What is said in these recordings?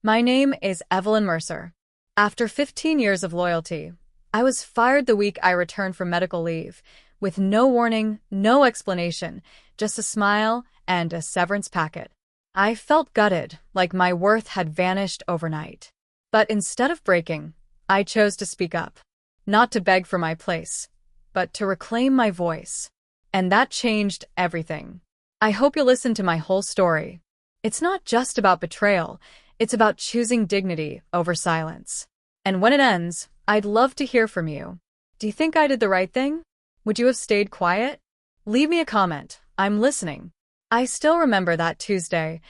My name is Evelyn Mercer. After 15 years of loyalty, I was fired the week I returned from medical leave, with no warning, no explanation, just a smile and a severance packet. I felt gutted, like my worth had vanished overnight. But instead of breaking, I chose to speak up. Not to beg for my place, but to reclaim my voice. And that changed everything. I hope you'll listen to my whole story. It's not just about betrayal, it's about choosing dignity over silence. And when it ends, I'd love to hear from you. Do you think I did the right thing? Would you have stayed quiet? Leave me a comment. I'm listening. I still remember that Tuesday.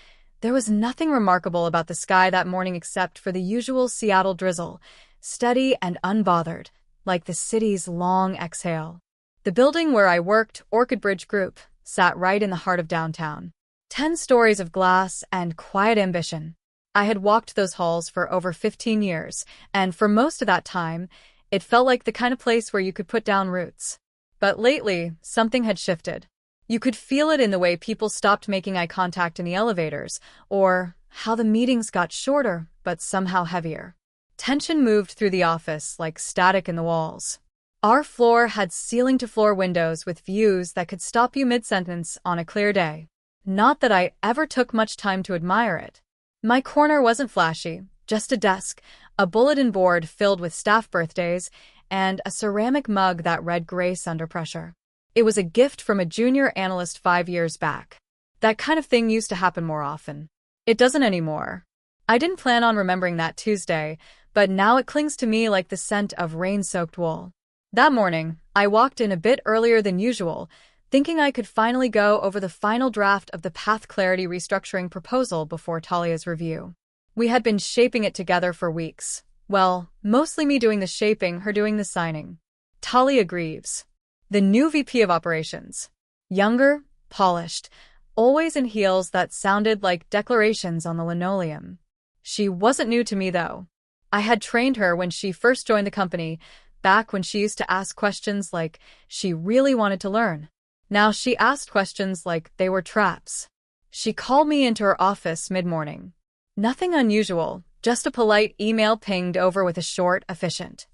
There was nothing remarkable about the sky that morning except for the usual Seattle drizzle, steady and unbothered, like the city's long exhale. The building where I worked, OrchidBridge Group, sat right in the heart of downtown. 10 stories of glass and quiet ambition. I had walked those halls for over 15 years, and for most of that time, it felt like the kind of place where you could put down roots. But lately, something had shifted. You could feel it in the way people stopped making eye contact in the elevators, or how the meetings got shorter, but somehow heavier. Tension moved through the office like static in the walls. Our floor had ceiling-to-floor windows with views that could stop you mid-sentence on a clear day. Not that I ever took much time to admire it. My corner wasn't flashy, just a desk, a bulletin board filled with staff birthdays, and a ceramic mug that read grace under pressure. It was a gift from a junior analyst 5 years back. That kind of thing used to happen more often. It doesn't anymore. I didn't plan on remembering that Tuesday, but now it clings to me like the scent of rain-soaked wool. That morning, I walked in a bit earlier than usual, thinking I could finally go over the final draft of the Path Clarity restructuring proposal before Talia's review. We had been shaping it together for weeks. Well, mostly me doing the shaping, her doing the signing. Talia Greaves, the new VP of Operations. Younger, polished, always in heels that sounded like declarations on the linoleum. She wasn't new to me, though. I had trained her when she first joined the company, back when she used to ask questions like she really wanted to learn. Now she asked questions like they were traps. She called me into her office mid-morning. Nothing unusual, just a polite email pinged over with a short, efficient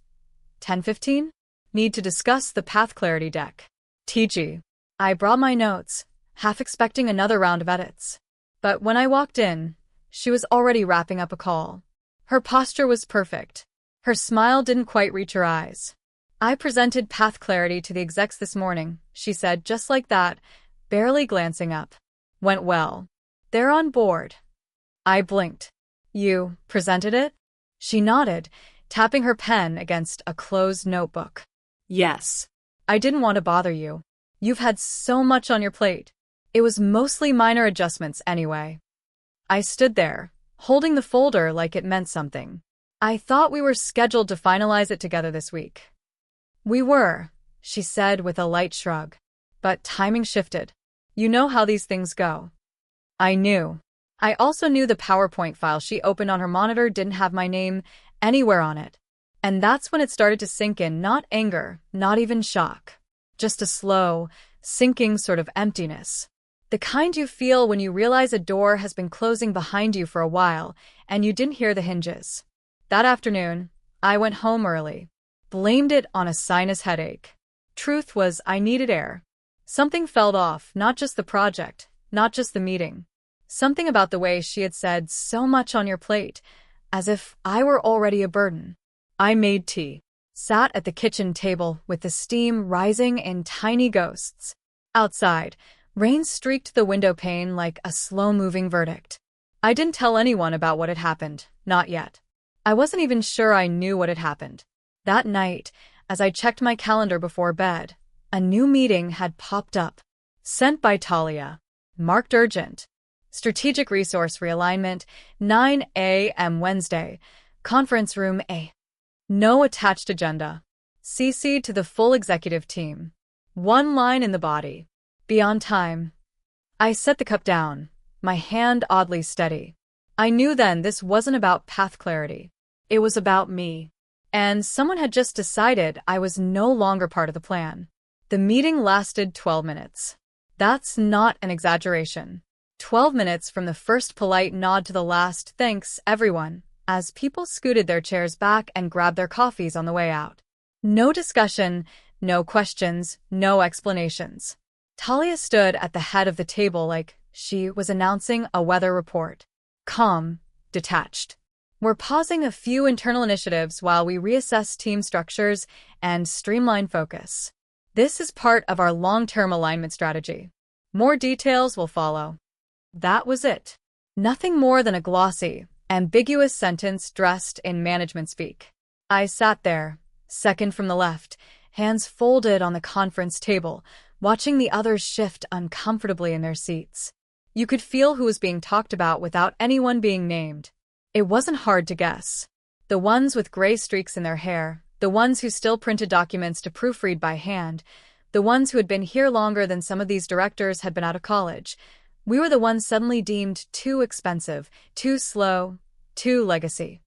10:15? Need to discuss the Path Clarity deck. TG. I brought my notes, half expecting another round of edits. But when I walked in, she was already wrapping up a call. Her posture was perfect. Her smile didn't quite reach her eyes. I presented Path Clarity to the execs this morning, she said just like that, barely glancing up. Went well. They're on board. I blinked. You presented it? She nodded, tapping her pen against a closed notebook. Yes. I didn't want to bother you. You've had so much on your plate. It was mostly minor adjustments anyway. I stood there, holding the folder like it meant something. I thought we were scheduled to finalize it together this week. We were, she said with a light shrug. But timing shifted. You know how these things go. I knew. I also knew the PowerPoint file she opened on her monitor didn't have my name anywhere on it. And that's when it started to sink in, not anger, not even shock. Just a slow, sinking sort of emptiness. The kind you feel when you realize a door has been closing behind you for a while and you didn't hear the hinges. That afternoon, I went home early. Blamed it on a sinus headache. Truth was, I needed air. Something felt off, not just the project, not just the meeting. Something about the way she had said so much on your plate, as if I were already a burden. I made tea, sat at the kitchen table with the steam rising in tiny ghosts. Outside, rain streaked the window pane like a slow-moving verdict. I didn't tell anyone about what had happened, not yet. I wasn't even sure I knew what had happened. That night, as I checked my calendar before bed, a new meeting had popped up. Sent by Talia. Marked urgent. Strategic Resource Realignment, 9 a.m. Wednesday. Conference Room A. No attached agenda. CC'd to the full executive team. One line in the body. Be on time. I set the cup down, my hand oddly steady. I knew then this wasn't about Path Clarity. It was about me. And someone had just decided I was no longer part of the plan. The meeting lasted 12 minutes. That's not an exaggeration. 12 minutes from the first polite nod to the last "thanks, everyone," as people scooted their chairs back and grabbed their coffees on the way out. No discussion, no questions, no explanations. Talia stood at the head of the table like she was announcing a weather report. Calm, detached. We're pausing a few internal initiatives while we reassess team structures and streamline focus. This is part of our long-term alignment strategy. More details will follow. That was it. Nothing more than a glossy, ambiguous sentence dressed in management speak. I sat there, second from the left, hands folded on the conference table, watching the others shift uncomfortably in their seats. You could feel who was being talked about without anyone being named. It wasn't hard to guess. The ones with gray streaks in their hair, the ones who still printed documents to proofread by hand, the ones who had been here longer than some of these directors had been out of college. We were the ones suddenly deemed too expensive, too slow, too legacy.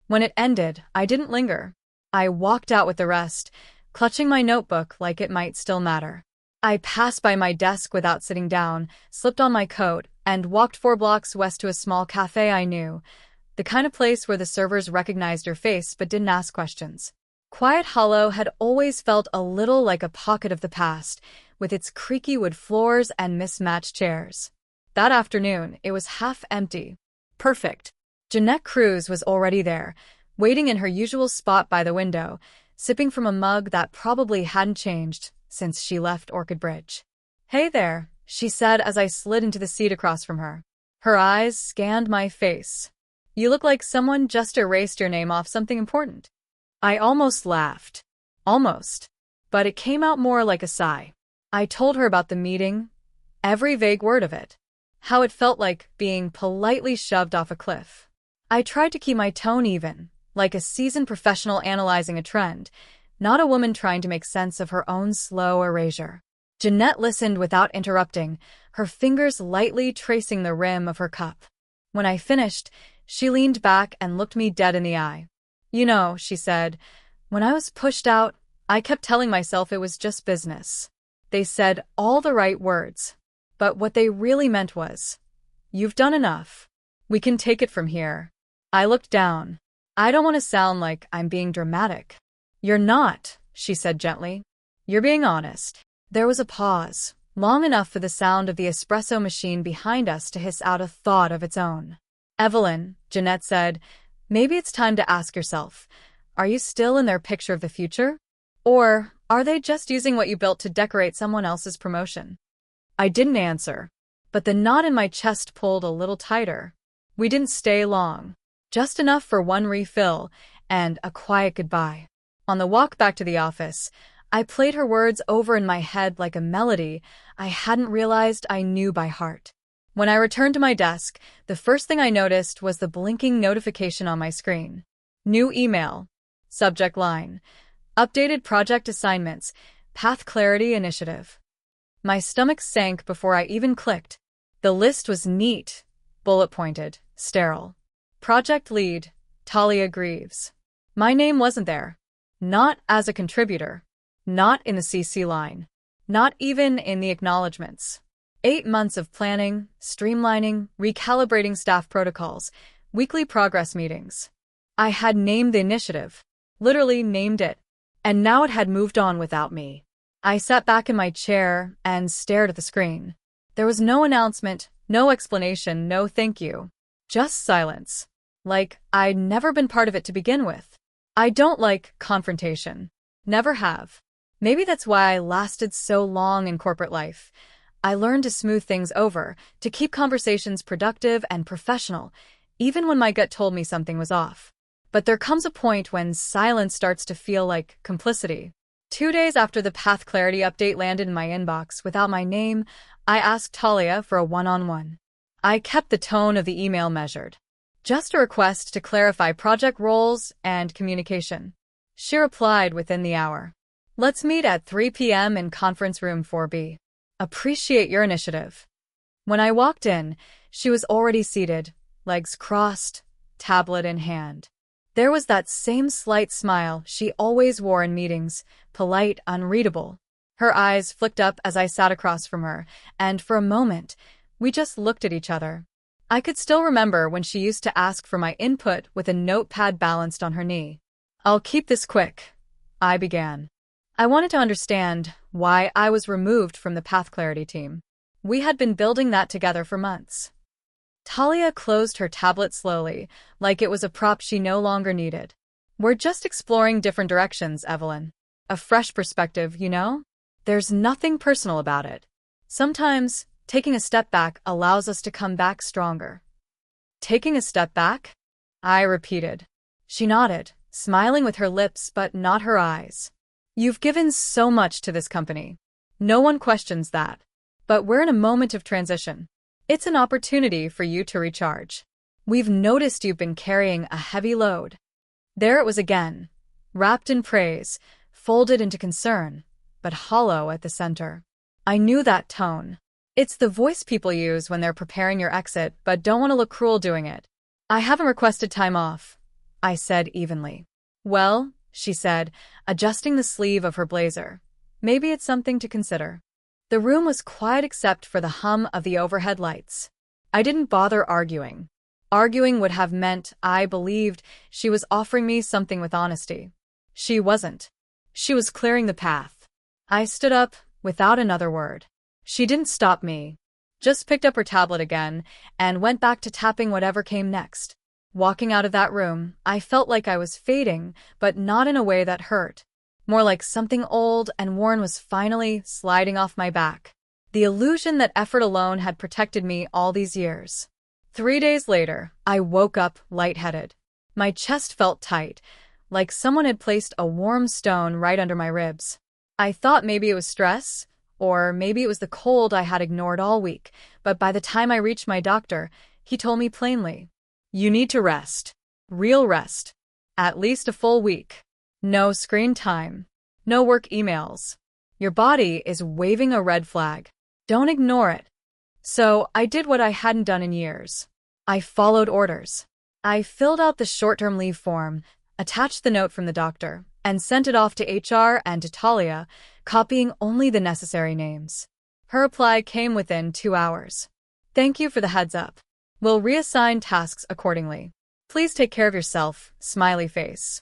When it ended, I didn't linger. I walked out with the rest, clutching my notebook like it might still matter. I passed by my desk without sitting down, slipped on my coat, and walked 4 blocks west to a small cafe I knew, the kind of place where the servers recognized your face but didn't ask questions. Quiet Hollow had always felt a little like a pocket of the past, with its creaky wood floors and mismatched chairs. That afternoon, it was half empty. Perfect. Jeanette Cruz was already there, waiting in her usual spot by the window, sipping from a mug that probably hadn't changed since she left OrchidBridge. "Hey there," she said as I slid into the seat across from her. Her eyes scanned my face. "You look like someone just erased your name off something important." I almost laughed. Almost. But it came out more like a sigh. I told her about the meeting, every vague word of it. How it felt like being politely shoved off a cliff. I tried to keep my tone even, like a seasoned professional analyzing a trend, not a woman trying to make sense of her own slow erasure. Jeanette listened without interrupting, her fingers lightly tracing the rim of her cup. When I finished, she leaned back and looked me dead in the eye. "You know," she said, "when I was pushed out, I kept telling myself it was just business." They said all the right words. But what they really meant was, "You've done enough. We can take it from here." I looked down. "I don't want to sound like I'm being dramatic." "You're not," she said gently. "You're being honest." There was a pause, long enough for the sound of the espresso machine behind us to hiss out a thought of its own. "Evelyn," Jeanette said, "maybe it's time to ask yourself, are you still in their picture of the future? Or are they just using what you built to decorate someone else's promotion?" I didn't answer, but the knot in my chest pulled a little tighter. We didn't stay long, just enough for one refill and a quiet goodbye. On the walk back to the office, I played her words over in my head like a melody I hadn't realized I knew by heart. When I returned to my desk, the first thing I noticed was the blinking notification on my screen. New email. Subject line: Updated project assignments. Path Clarity Initiative. My stomach sank before I even clicked. The list was neat, bullet-pointed, sterile. Project lead, Talia Greaves. My name wasn't there. Not as a contributor. Not in the CC line. Not even in the acknowledgements. 8 months of planning, streamlining, recalibrating staff protocols, weekly progress meetings. I had named the initiative. Literally named it. And now it had moved on without me. I sat back in my chair and stared at the screen. There was no announcement, no explanation, no thank you. Just silence. Like I'd never been part of it to begin with. I don't like confrontation. Never have. Maybe that's why I lasted so long in corporate life. I learned to smooth things over, to keep conversations productive and professional, even when my gut told me something was off. But there comes a point when silence starts to feel like complicity. 2 days after the Path Clarity update landed in my inbox without my name, I asked Talia for a one-on-one. I kept the tone of the email measured. Just a request to clarify project roles and communication. She replied within the hour. "Let's meet at 3 p.m. in conference room 4B. Appreciate your initiative." When I walked in, she was already seated, legs crossed, tablet in hand. There was that same slight smile she always wore in meetings, polite, unreadable. Her eyes flicked up as I sat across from her, and for a moment, We just looked at each other. I could still remember when she used to ask for my input with a notepad balanced on her knee. "I'll keep this quick," I began. I wanted to understand why I was removed from the Path Clarity team. We had been building that together for months. Talia closed her tablet slowly, like it was a prop she no longer needed. "We're just exploring different directions, Evelyn. A fresh perspective, you know? There's nothing personal about it. Sometimes, taking a step back allows us to come back stronger." "Taking a step back?" I repeated. She nodded, smiling with her lips but not her eyes. "You've given so much to this company. No one questions that. But we're in a moment of transition. It's an opportunity for you to recharge. We've noticed you've been carrying a heavy load." There it was again, wrapped in praise, folded into concern, but hollow at the center. I knew that tone. It's the voice people use when they're preparing your exit but don't want to look cruel doing it. "I haven't requested time off," I said evenly. "Well," she said, adjusting the sleeve of her blazer, "maybe it's something to consider." The room was quiet except for the hum of the overhead lights. I didn't bother arguing. Arguing would have meant I believed she was offering me something with honesty. She wasn't. She was clearing the path. I stood up, without another word. She didn't stop me. Just picked up her tablet again and went back to tapping whatever came next. Walking out of that room, I felt like I was fading, but not in a way that hurt. More like something old and worn was finally sliding off my back. The illusion that effort alone had protected me all these years. 3 days later, I woke up lightheaded. My chest felt tight, like someone had placed a warm stone right under my ribs. I thought maybe it was stress, or maybe it was the cold I had ignored all week, but by the time I reached my doctor, he told me plainly, "You need to rest. Real rest. At least a full week. No screen time. No work emails. Your body is waving a red flag. Don't ignore it." So I did what I hadn't done in years. I followed orders. I filled out the short-term leave form, attached the note from the doctor, and sent it off to HR and to Talia, copying only the necessary names. Her reply came within 2 hours. "Thank you for the heads up. We'll reassign tasks accordingly. Please take care of yourself," smiley face.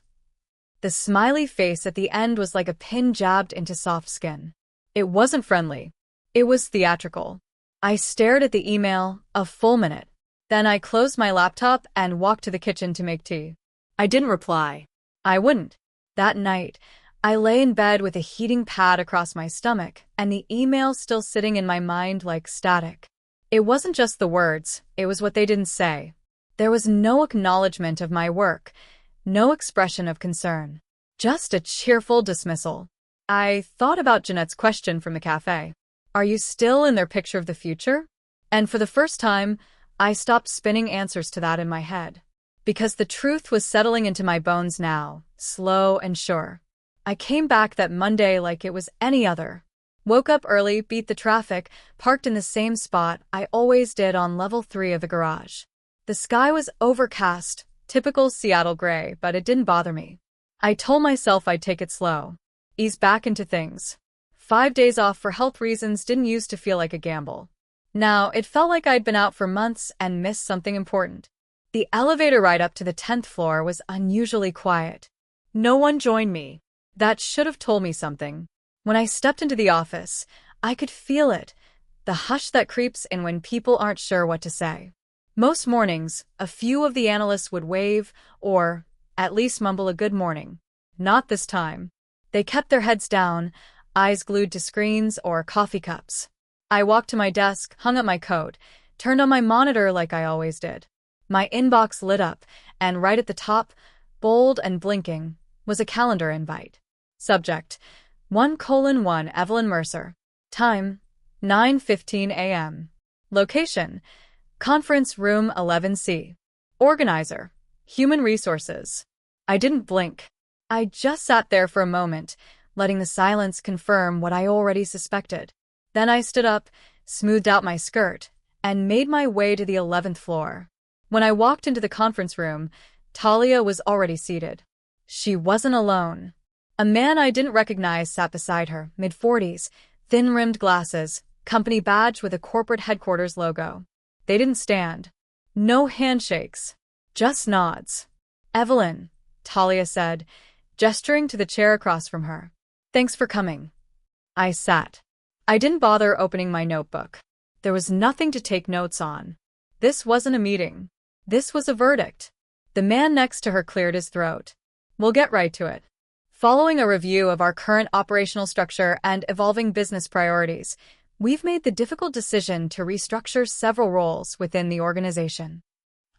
The smiley face at the end was like a pin jabbed into soft skin. It wasn't friendly. It was theatrical. I stared at the email a full minute. Then I closed my laptop and walked to the kitchen to make tea. I didn't reply. I wouldn't. That night, I lay in bed with a heating pad across my stomach and the email still sitting in my mind like static. It wasn't just the words, it was what they didn't say. There was no acknowledgement of my work, no expression of concern. Just a cheerful dismissal. I thought about Jeanette's question from the cafe. "Are you still in their picture of the future?" And for the first time, I stopped spinning answers to that in my head. Because the truth was settling into my bones now, slow and sure. I came back that Monday like it was any other. Woke up early, beat the traffic, parked in the same spot I always did on level 3 of the garage. The sky was overcast, typical Seattle gray, but it didn't bother me. I told myself I'd take it slow. Ease back into things. 5 days off for health reasons didn't used to feel like a gamble. Now, it felt like I'd been out for months and missed something important. The elevator ride up to the 10th floor was unusually quiet. No one joined me. That should have told me something. When I stepped into the office, I could feel it, the hush that creeps in when people aren't sure what to say. Most mornings, a few of the analysts would wave, or at least mumble a good morning. Not this time. They kept their heads down, eyes glued to screens or coffee cups. I walked to my desk, hung up my coat, turned on my monitor like I always did. My inbox lit up, and right at the top, bold and blinking, was a calendar invite. Subject: 1:1 Evelyn Mercer. Time: 9:15 a.m. Location: Conference Room 11C. Organizer: Human Resources. I didn't blink. I just sat there for a moment, letting the silence confirm what I already suspected. Then I stood up, smoothed out my skirt, and made my way to the 11th floor. When I walked into the conference room, Talia was already seated. She wasn't alone. A man I didn't recognize sat beside her, mid-40s, thin-rimmed glasses, company badge with a corporate headquarters logo. They didn't stand. No handshakes. Just nods. Evelyn, Talia said, gesturing to the chair across from her. Thanks for coming. I sat. I didn't bother opening my notebook. There was nothing to take notes on. This wasn't a meeting. This was a verdict. The man next to her cleared his throat. We'll get right to it. Following a review of our current operational structure and evolving business priorities, we've made the difficult decision to restructure several roles within the organization.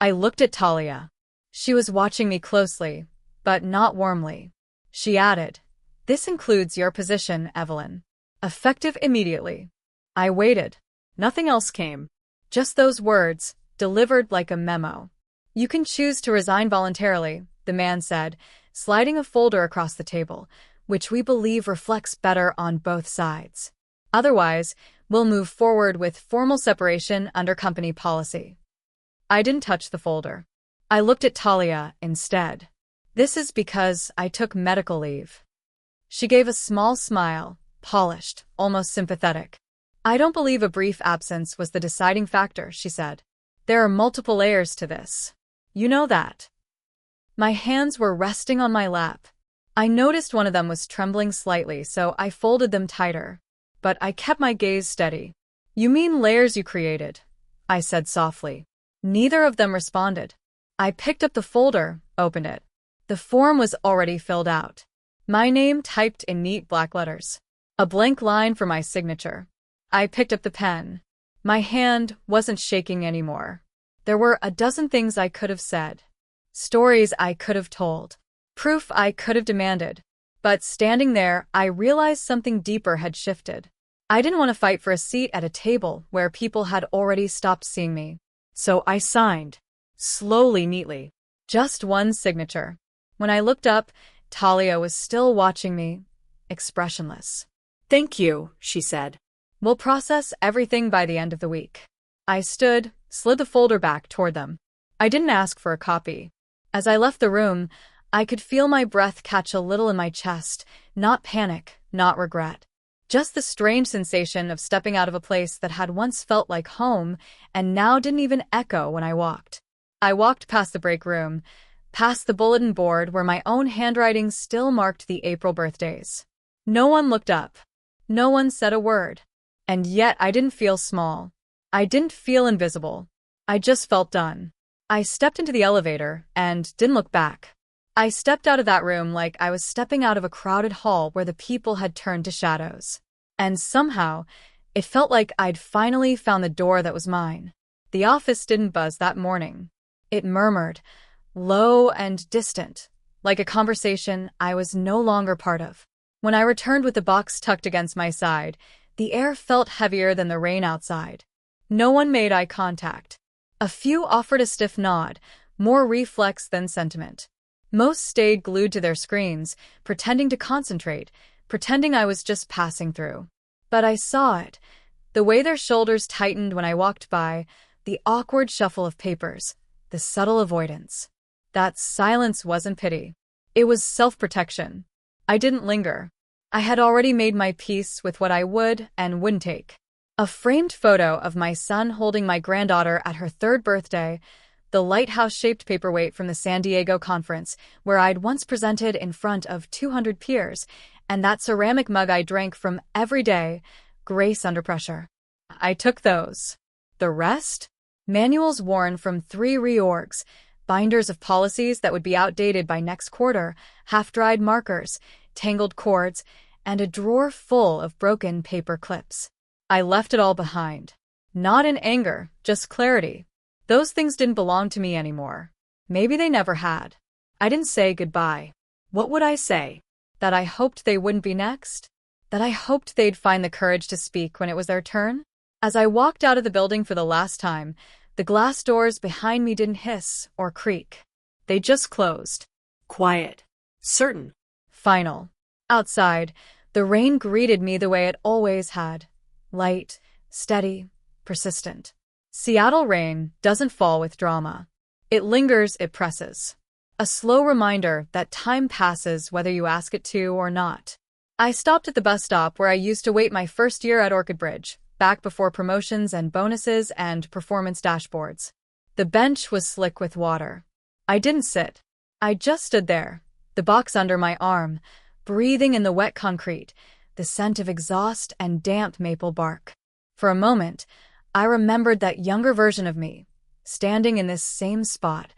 I looked at Talia. She was watching me closely, but not warmly. She added, "This includes your position, Evelyn. Effective immediately." I waited. Nothing else came. Just those words, delivered like a memo. You can choose to resign voluntarily, the man said, sliding a folder across the table, which we believe reflects better on both sides. Otherwise, we'll move forward with formal separation under company policy. I didn't touch the folder. I looked at Talia instead. This is because I took medical leave. She gave a small smile, polished, almost sympathetic. I don't believe a brief absence was the deciding factor, she said. There are multiple layers to this. You know that. My hands were resting on my lap. I noticed one of them was trembling slightly, so I folded them tighter. But I kept my gaze steady. You mean layers you created? I said softly. Neither of them responded. I picked up the folder, opened it. The form was already filled out. My name typed in neat black letters. A blank line for my signature. I picked up the pen. My hand wasn't shaking anymore. There were a dozen things I could have said. Stories I could have told. Proof I could have demanded. But standing there, I realized something deeper had shifted. I didn't want to fight for a seat at a table where people had already stopped seeing me. So I signed. Slowly, neatly. Just one signature. When I looked up, Talia was still watching me, expressionless. Thank you, she said. We'll process everything by the end of the week. I stood, slid the folder back toward them. I didn't ask for a copy. As I left the room, I could feel my breath catch a little in my chest, not panic, not regret. Just the strange sensation of stepping out of a place that had once felt like home and now didn't even echo when I walked. I walked past the break room, past the bulletin board where my own handwriting still marked the April birthdays. No one looked up. No one said a word. And yet I didn't feel small. I didn't feel invisible. I just felt done. I stepped into the elevator and didn't look back. I stepped out of that room like I was stepping out of a crowded hall where the people had turned to shadows. And somehow, it felt like I'd finally found the door that was mine. The office didn't buzz that morning. It murmured, low and distant, like a conversation I was no longer part of. When I returned with the box tucked against my side, the air felt heavier than the rain outside. No one made eye contact. A few offered a stiff nod, more reflex than sentiment. Most stayed glued to their screens, pretending to concentrate, pretending I was just passing through. But I saw it. The way their shoulders tightened when I walked by, the awkward shuffle of papers, the subtle avoidance. That silence wasn't pity. It was self-protection. I didn't linger. I had already made my peace with what I would and wouldn't take. A framed photo of my son holding my granddaughter at her 3rd birthday, the lighthouse-shaped paperweight from the San Diego conference, where I'd once presented in front of 200 peers, and that ceramic mug I drank from every day, grace under pressure. I took those. The rest? Manuals worn from 3 reorgs, binders of policies that would be outdated by next quarter, half-dried markers, tangled cords, and a drawer full of broken paper clips. I left it all behind. Not in anger, just clarity. Those things didn't belong to me anymore. Maybe they never had. I didn't say goodbye. What would I say? That I hoped they wouldn't be next? That I hoped they'd find the courage to speak when it was their turn? As I walked out of the building for the last time, the glass doors behind me didn't hiss or creak. They just closed. Quiet. Certain. Final. Outside, the rain greeted me the way it always had. Light, steady, persistent. Seattle rain doesn't fall with drama. It lingers, it presses. A slow reminder that time passes whether you ask it to or not. I stopped at the bus stop where I used to wait my first year at OrchidBridge, back before promotions and bonuses and performance dashboards. The bench was slick with water. I didn't sit. I just stood there, the box under my arm, breathing in the wet concrete, the scent of exhaust and damp maple bark. For a moment, I remembered that younger version of me, standing in this same spot,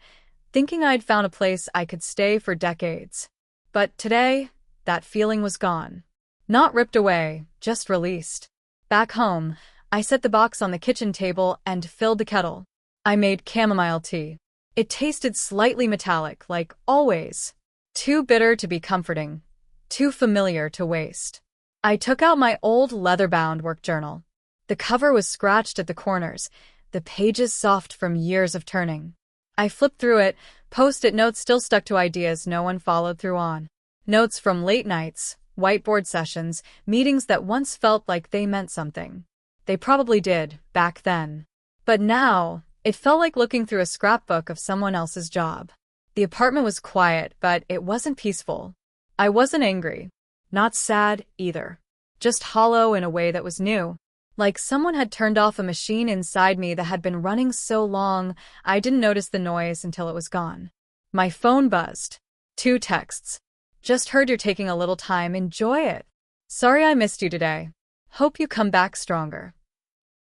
thinking I'd found a place I could stay for decades. But today, that feeling was gone. Not ripped away, just released. Back home, I set the box on the kitchen table and filled the kettle. I made chamomile tea. It tasted slightly metallic, like always. Too bitter to be comforting. Too familiar to waste. I took out my old leather-bound work journal. The cover was scratched at the corners, the pages soft from years of turning. I flipped through it, post-it notes still stuck to ideas no one followed through on. Notes from late nights, whiteboard sessions, meetings that once felt like they meant something. They probably did, back then. But now, it felt like looking through a scrapbook of someone else's job. The apartment was quiet, but it wasn't peaceful. I wasn't angry. Not sad, either. Just hollow in a way that was new. Like someone had turned off a machine inside me that had been running so long, I didn't notice the noise until it was gone. My phone buzzed. 2 texts. Just heard you're taking a little time, enjoy it. Sorry I missed you today. Hope you come back stronger.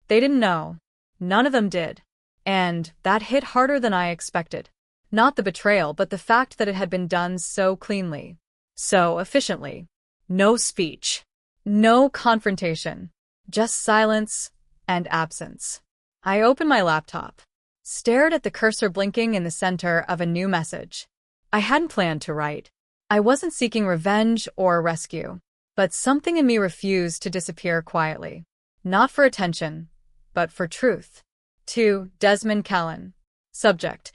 They didn't know. None of them did. And that hit harder than I expected. Not the betrayal, but the fact that it had been done so cleanly. So efficiently. No speech. No confrontation. Just silence and absence. I opened my laptop. Stared at the cursor blinking in the center of a new message. I hadn't planned to write. I wasn't seeking revenge or rescue. But something in me refused to disappear quietly. Not for attention, but for truth. To Desmond Callan. Subject: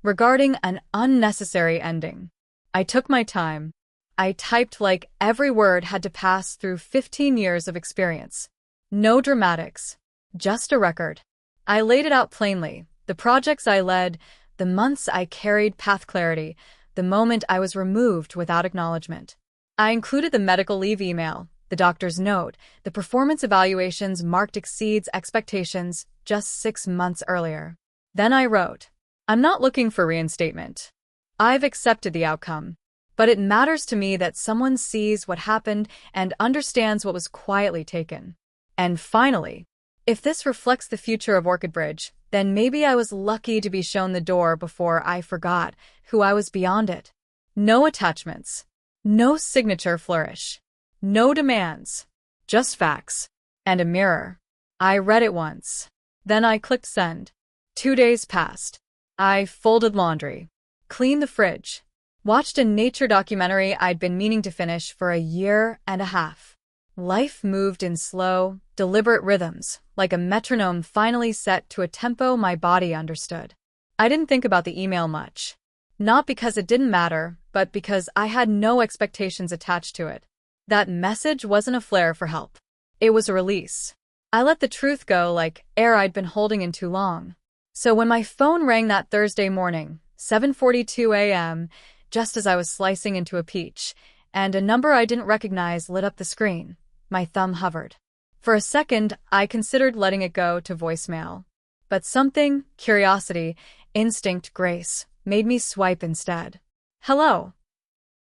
regarding an unnecessary ending. I took my time. I typed like every word had to pass through 15 years of experience. No dramatics. Just a record. I laid it out plainly. The projects I led, the months I carried path clarity, the moment I was removed without acknowledgement. I included the medical leave email, the doctor's note, the performance evaluations marked exceeds expectations just 6 months earlier. Then I wrote, I'm not looking for reinstatement. I've accepted the outcome. But it matters to me that someone sees what happened and understands what was quietly taken. And finally, if this reflects the future of OrchidBridge, then maybe I was lucky to be shown the door before I forgot who I was beyond it. No attachments. No signature flourish. No demands. Just facts. And a mirror. I read it once. Then I clicked send. 2 days passed. I folded laundry. Cleaned the fridge. Watched a nature documentary I'd been meaning to finish for 1.5 years. Life moved in slow, deliberate rhythms, like a metronome finally set to a tempo my body understood. I didn't think about the email much. Not because it didn't matter, but because I had no expectations attached to it. That message wasn't a flare for help. It was a release. I let the truth go like air I'd been holding in too long. So when my phone rang that Thursday morning, 7:42 a.m., just as I was slicing into a peach, and a number I didn't recognize lit up the screen, my thumb hovered. For a second, I considered letting it go to voicemail. But something, curiosity, instinct, grace, made me swipe instead. Hello.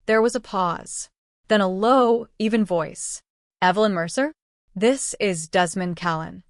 There was a pause. Then a low, even voice. Evelyn Mercer? This is Desmond Callan.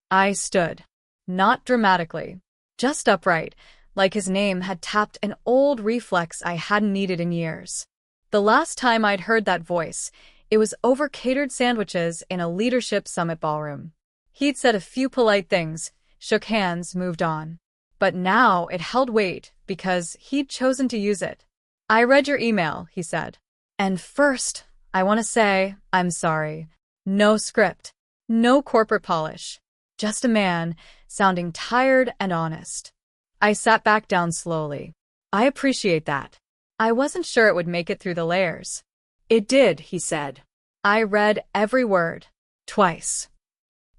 I stood. Not dramatically. Just upright, like his name had tapped an old reflex I hadn't needed in years. The last time I'd heard that voice, it was over catered sandwiches in a leadership summit ballroom. He'd said a few polite things, shook hands, moved on. But now it held weight because he'd chosen to use it. I read your email, he said. And first, I want to say, I'm sorry. No script. No corporate polish. Just a man, sounding tired and honest. I sat back down slowly. I appreciate that. I wasn't sure it would make it through the layers. It did, he said. I read every word. Twice.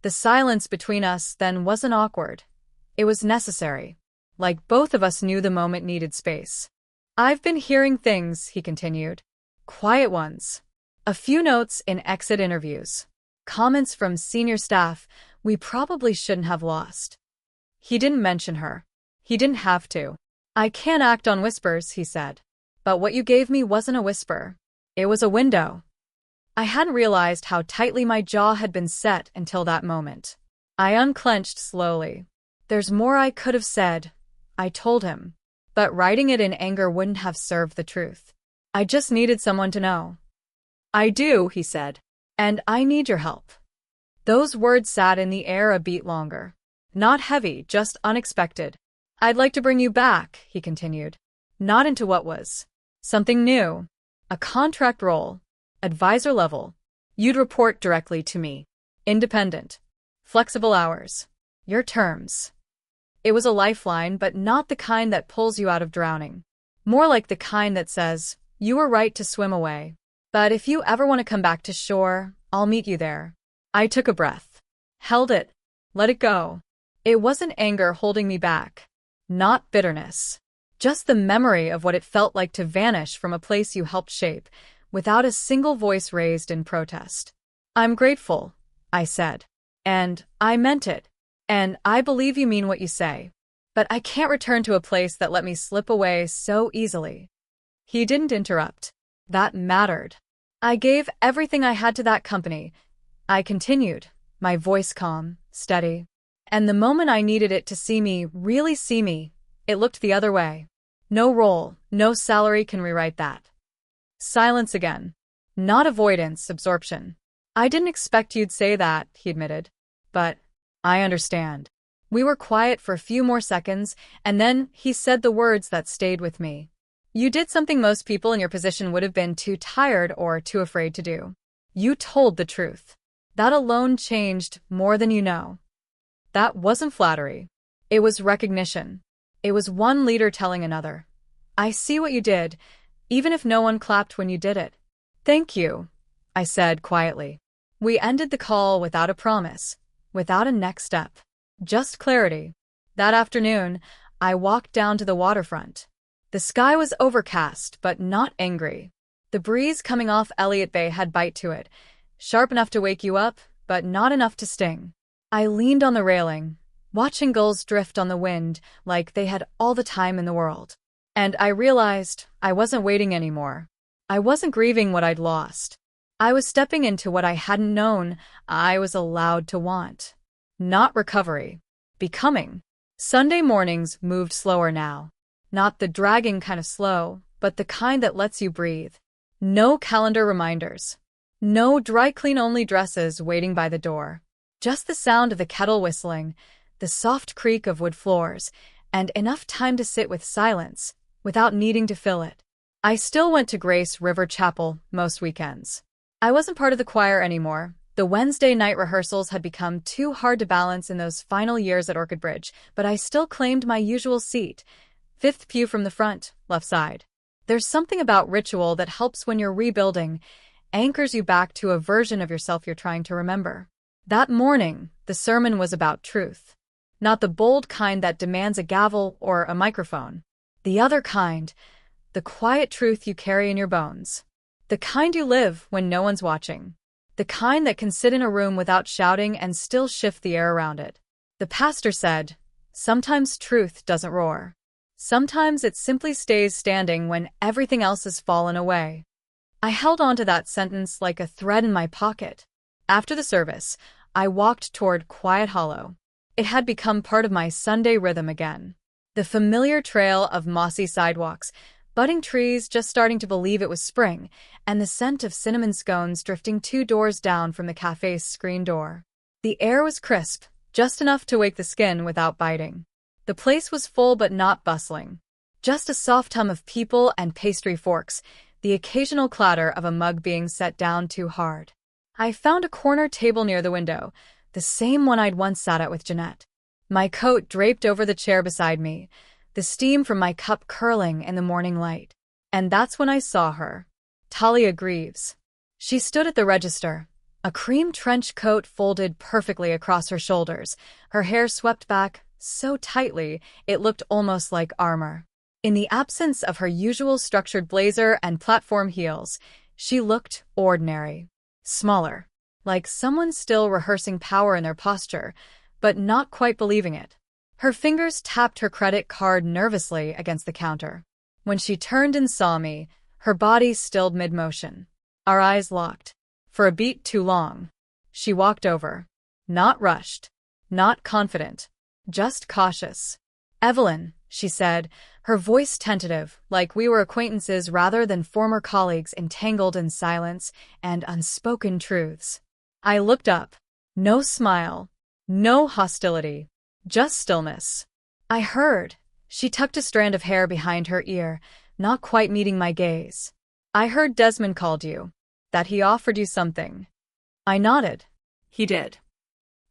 The silence between us then wasn't awkward. It was necessary. Like both of us knew the moment needed space. I've been hearing things, he continued. Quiet ones. A few notes in exit interviews. Comments from senior staff, we probably shouldn't have lost. He didn't mention her. He didn't have to. I can't act on whispers, he said. But what you gave me wasn't a whisper. It was a window. I hadn't realized how tightly my jaw had been set until that moment. I unclenched slowly. There's more I could have said, I told him. But writing it in anger wouldn't have served the truth. I just needed someone to know. I do, he said. And I need your help. Those words sat in the air a beat longer. Not heavy, just unexpected. I'd like to bring you back, he continued. Not into what was. Something new. A contract role. Advisor level. You'd report directly to me. Independent. Flexible hours. Your terms. It was a lifeline, but not the kind that pulls you out of drowning. More like the kind that says, you were right to swim away. But if you ever want to come back to shore, I'll meet you there. I took a breath. Held it. Let it go. It wasn't anger holding me back. Not bitterness. Just the memory of what it felt like to vanish from a place you helped shape, without a single voice raised in protest. I'm grateful, I said. And I meant it. And I believe you mean what you say. But I can't return to a place that let me slip away so easily. He didn't interrupt. That mattered. I gave everything I had to that company. I continued, my voice calm, steady. And the moment I needed it to see me, really see me, it looked the other way. No role, no salary can rewrite that. Silence again. Not avoidance, absorption. I didn't expect you'd say that, he admitted. But I understand. We were quiet for a few more seconds, and then he said the words that stayed with me. You did something most people in your position would have been too tired or too afraid to do. You told the truth. That alone changed more than you know. That wasn't flattery. It was recognition. It was one leader telling another. I see what you did, even if no one clapped when you did it. Thank you, I said quietly. We ended the call without a promise, without a next step. Just clarity. That afternoon, I walked down to the waterfront. The sky was overcast, but not angry. The breeze coming off Elliott Bay had bite to it, sharp enough to wake you up, but not enough to sting. I leaned on the railing, watching gulls drift on the wind like they had all the time in the world. And I realized I wasn't waiting anymore. I wasn't grieving what I'd lost. I was stepping into what I hadn't known I was allowed to want. Not recovery. Becoming. Sunday mornings moved slower now. Not the dragging kind of slow, but the kind that lets you breathe. No calendar reminders. No dry clean only dresses waiting by the door. Just the sound of the kettle whistling, the soft creak of wood floors, and enough time to sit with silence, without needing to fill it. I still went to Grace River Chapel most weekends. I wasn't part of the choir anymore. The Wednesday night rehearsals had become too hard to balance in those final years at OrchidBridge, but I still claimed my usual seat, fifth pew from the front, left side. There's something about ritual that helps when you're rebuilding, anchors you back to a version of yourself you're trying to remember. That morning, the sermon was about truth. Not the bold kind that demands a gavel or a microphone. The other kind, the quiet truth you carry in your bones. The kind you live when no one's watching. The kind that can sit in a room without shouting and still shift the air around it. The pastor said, sometimes truth doesn't roar. Sometimes it simply stays standing when everything else has fallen away. I held on to that sentence like a thread in my pocket. After the service, I walked toward Quiet Hollow. It had become part of my Sunday rhythm again. The familiar trail of mossy sidewalks, budding trees just starting to believe it was spring, and the scent of cinnamon scones drifting 2 doors down from the cafe's screen door. The air was crisp, just enough to wake the skin without biting. The place was full but not bustling. Just a soft hum of people and pastry forks, the occasional clatter of a mug being set down too hard. I found a corner table near the window, the same one I'd once sat at with Jeanette. My coat draped over the chair beside me, the steam from my cup curling in the morning light. And that's when I saw her. Talia Greaves. She stood at the register, a cream trench coat folded perfectly across her shoulders, her hair swept back so tightly it looked almost like armor. In the absence of her usual structured blazer and platform heels, she looked ordinary. Smaller. like someone still rehearsing power in their posture, but not quite believing it. Her fingers tapped her credit card nervously against the counter. When she turned and saw me, her body stilled mid-motion. Our eyes locked. For a beat too long. She walked over. Not rushed. Not confident. Just cautious. "Evelyn," she said, her voice tentative, like we were acquaintances rather than former colleagues entangled in silence and unspoken truths. I looked up. No smile. No hostility. Just stillness. "I heard." She tucked a strand of hair behind her ear, not quite meeting my gaze. "I heard Desmond called you. That he offered you something." I nodded. "He did."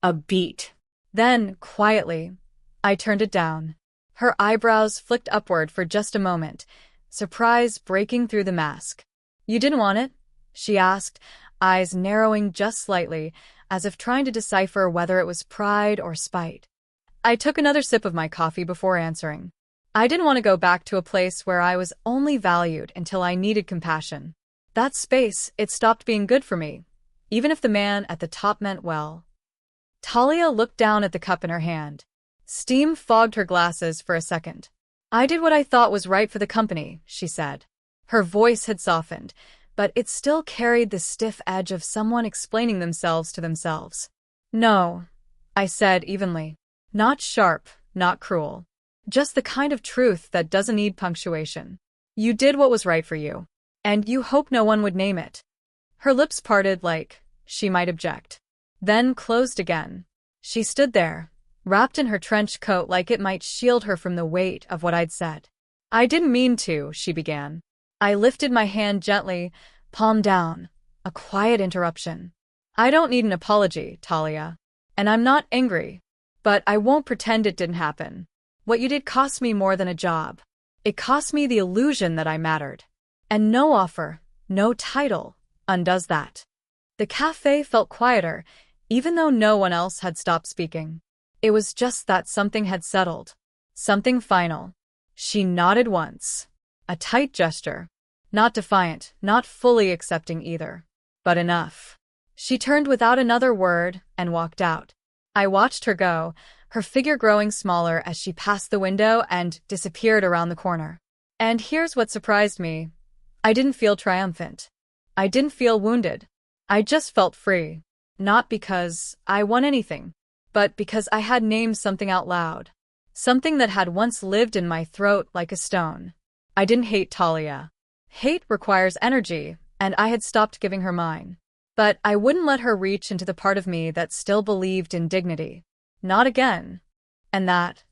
A beat. Then, quietly, I turned it down. Her eyebrows flicked upward for just a moment, surprise breaking through the mask. "You didn't want it?" she asked, eyes narrowing just slightly, as if trying to decipher whether it was pride or spite. I took another sip of my coffee before answering. I didn't want to go back to a place where I was only valued until I needed compassion. That space, it stopped being good for me, even if the man at the top meant well. Talia looked down at the cup in her hand. Steam fogged her glasses for a second. "I did what I thought was right for the company," she said. Her voice had softened, but it still carried the stiff edge of someone explaining themselves to themselves. "No," I said evenly. Not sharp, not cruel. Just the kind of truth that doesn't need punctuation. You did what was right for you. And you hope no one would name it. Her lips parted like she might object. Then closed again. She stood there, wrapped in her trench coat like it might shield her from the weight of what I'd said. "I didn't mean to," she began. I lifted my hand gently, palm down. A quiet interruption. "I don't need an apology, Talia. And I'm not angry. But I won't pretend it didn't happen. What you did cost me more than a job. It cost me the illusion that I mattered. And no offer, no title, undoes that." The cafe felt quieter, even though no one else had stopped speaking. It was just that something had settled. Something final. She nodded once. A tight gesture. Not defiant, not fully accepting either. But enough. She turned without another word and walked out. I watched her go, her figure growing smaller as she passed the window and disappeared around the corner. And here's what surprised me. I didn't feel triumphant. I didn't feel wounded. I just felt free. Not because I won anything, but because I had named something out loud. Something that had once lived in my throat like a stone. I didn't hate Talia. Hate requires energy, and I had stopped giving her mine. But I wouldn't let her reach into the part of me that still believed in dignity. Not again. And that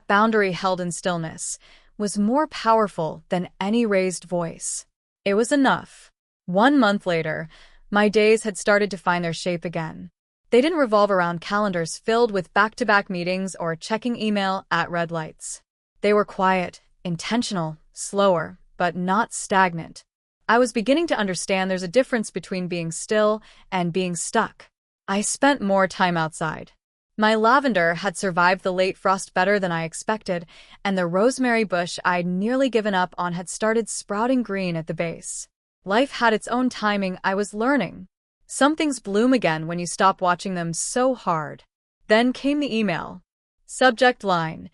boundary held in stillness, was more powerful than any raised voice. It was enough. 1 month later, my days had started to find their shape again. They didn't revolve around calendars filled with back-to-back meetings or checking email at red lights. They were quiet, intentional, slower, but not stagnant. I was beginning to understand there's a difference between being still and being stuck. I spent more time outside. My lavender had survived the late frost better than I expected, and the rosemary bush I'd nearly given up on had started sprouting green at the base. Life had its own timing, I was learning. Some things bloom again when you stop watching them so hard. Then came the email. Subject line: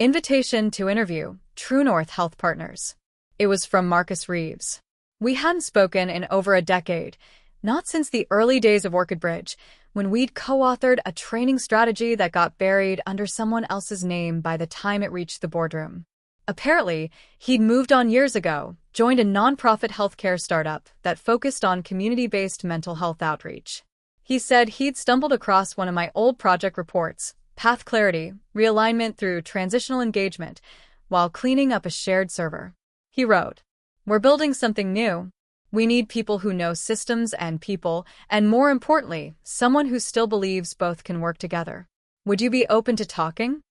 Invitation to interview, True North Health Partners. It was from Marcus Reeves. We hadn't spoken in over a decade, not since the early days of OrchidBridge, when we'd co-authored a training strategy that got buried under someone else's name by the time it reached the boardroom. Apparently, he'd moved on years ago, joined a nonprofit healthcare startup that focused on community-based mental health outreach. He said he'd stumbled across one of my old project reports, Path Clarity, Realignment Through Transitional Engagement, while cleaning up a shared server. He wrote, "We're building something new. We need people who know systems and people, and more importantly, someone who still believes both can work together. Would you be open to talking?"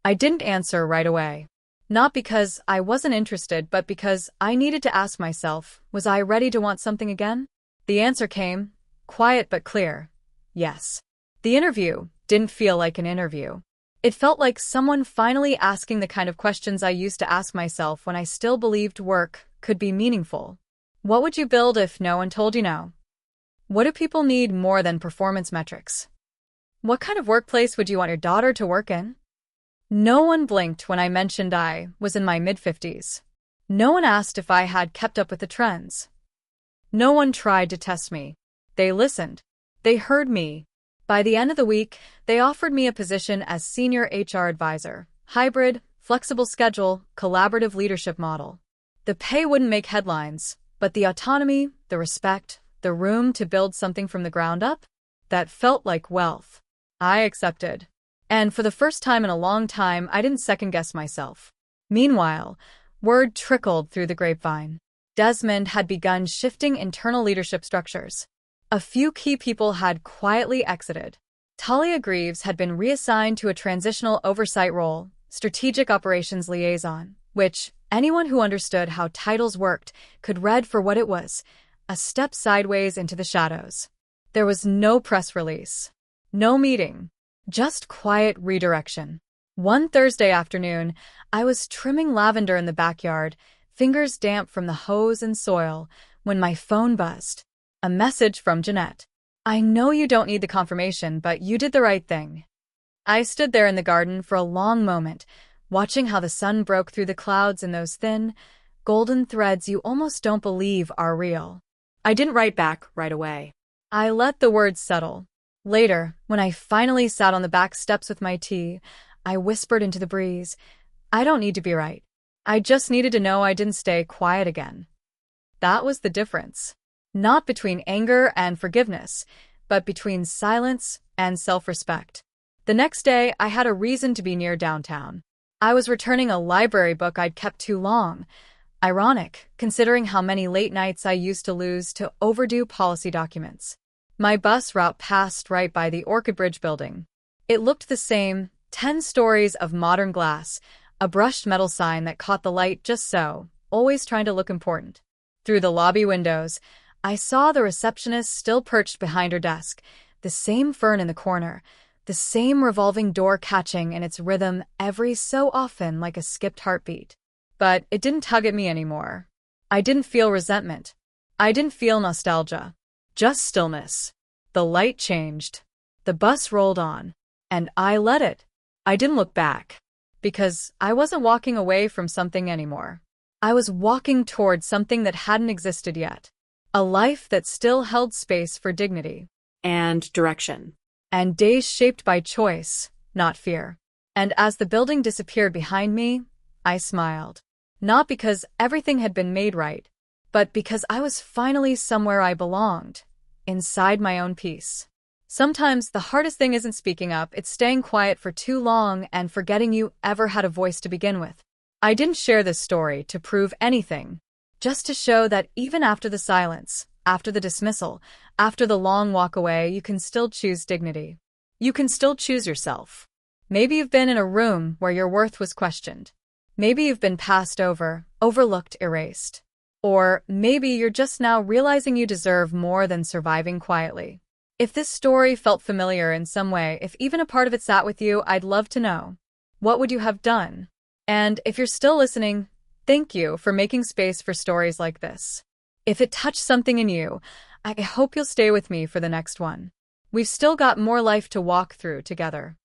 I didn't answer right away. Not because I wasn't interested, but because I needed to ask myself, was I ready to want something again? The answer came, quiet but clear, yes. The interview didn't feel like an interview. It felt like someone finally asking the kind of questions I used to ask myself when I still believed work could be meaningful. What would you build if no one told you no? What do people need more than performance metrics? What kind of workplace would you want your daughter to work in? No one blinked when I mentioned I was in my mid-50s. No one asked if I had kept up with the trends. No one tried to test me. They listened. They heard me. By the end of the week, they offered me a position as senior HR advisor, hybrid, flexible schedule, collaborative leadership model. The pay wouldn't make headlines, but the autonomy, the respect, the room to build something from the ground up, that felt like wealth. I accepted. And for the first time in a long time, I didn't second-guess myself. Meanwhile, word trickled through the grapevine. Desmond had begun shifting internal leadership structures. A few key people had quietly exited. Talia Greaves had been reassigned to a transitional oversight role, strategic operations liaison, which anyone who understood how titles worked could read for what it was, a step sideways into the shadows. There was no press release, no meeting, just quiet redirection. One Thursday afternoon, I was trimming lavender in the backyard, fingers damp from the hose and soil, when my phone buzzed. A message from Jeanette. I know you don't need the confirmation, but you did the right thing. I stood there in the garden for a long moment, watching how the sun broke through the clouds in those thin, golden threads you almost don't believe are real. I didn't write back right away. I let the words settle. Later, when I finally sat on the back steps with my tea, I whispered into the breeze, I don't need to be right. I just needed to know I didn't stay quiet again. That was the difference. Not between anger and forgiveness, but between silence and self-respect. The next day, I had a reason to be near downtown. I was returning a library book I'd kept too long. Ironic, considering how many late nights I used to lose to overdue policy documents. My bus route passed right by the OrchidBridge building. It looked the same, 10 stories of modern glass, a brushed metal sign that caught the light just so, always trying to look important. Through the lobby windows, I saw the receptionist still perched behind her desk, the same fern in the corner, the same revolving door catching in its rhythm every so often like a skipped heartbeat. But it didn't tug at me anymore. I didn't feel resentment. I didn't feel nostalgia. Just stillness. The light changed. The bus rolled on. And I let it. I didn't look back. Because I wasn't walking away from something anymore. I was walking toward something that hadn't existed yet. A life that still held space for dignity. And direction. And days shaped by choice, not fear. And as the building disappeared behind me, I smiled. Not because everything had been made right, but because I was finally somewhere I belonged, inside my own peace. Sometimes the hardest thing isn't speaking up, it's staying quiet for too long and forgetting you ever had a voice to begin with. I didn't share this story to prove anything, just to show that even after the silence, after the dismissal, after the long walk away, you can still choose dignity. You can still choose yourself. Maybe you've been in a room where your worth was questioned. Maybe you've been passed over, overlooked, erased. Or maybe you're just now realizing you deserve more than surviving quietly. If this story felt familiar in some way, if even a part of it sat with you, I'd love to know. What would you have done? And if you're still listening, thank you for making space for stories like this. If it touched something in you, I hope you'll stay with me for the next one. We've still got more life to walk through together.